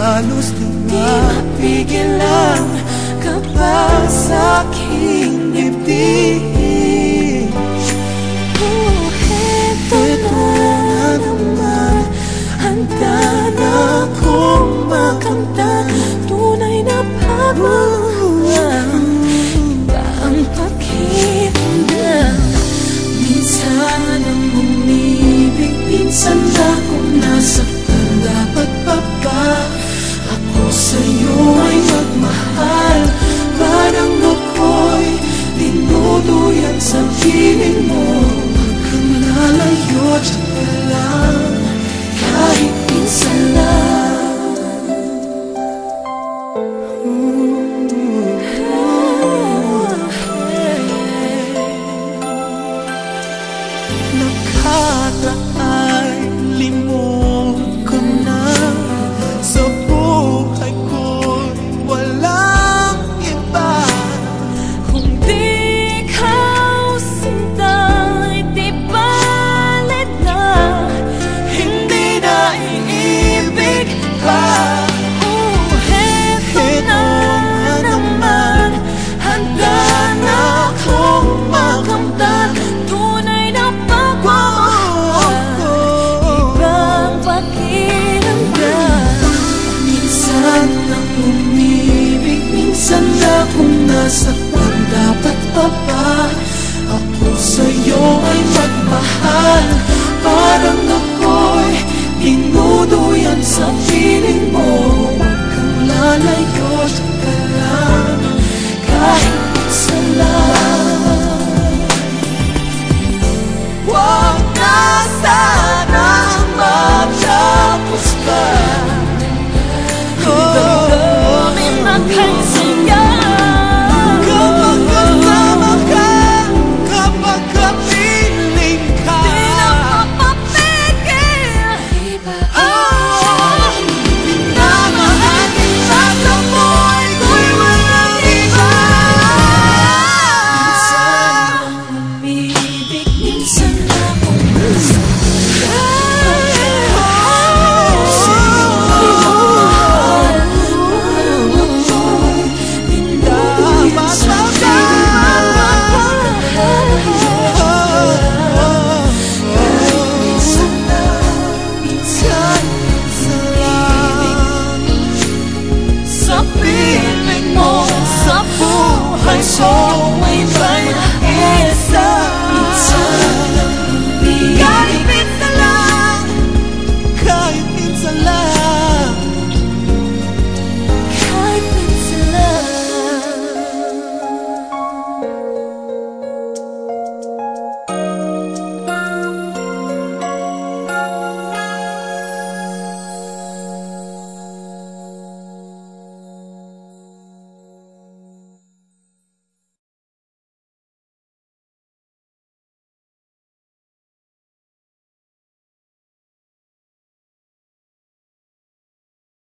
halos di mapigilan kapag sa aking dibdib. Heto na naman, handa na akong makamtan. Tunay na pagmamahal, iba ang pakiramdam. Minsan ang umibig, minsan akong nasaktan. Dapat pa ba ako sa'yo ay magmahal? Parang ako'y tinutuyan sa piling mo. Huwag kang malalayo, tiyan ka lang, kahit minsan lang. Nakakaay, limot ko na. Sa buhay ko'y walang iba. Kung di ikaw sinta, di balit na. Hindi na iibig pa. Heto na naman, handa na akong makamtan. Tunay na pagmamahal, ibang pakiramdam. Minsan akong umibig, minsan akong nasaktan.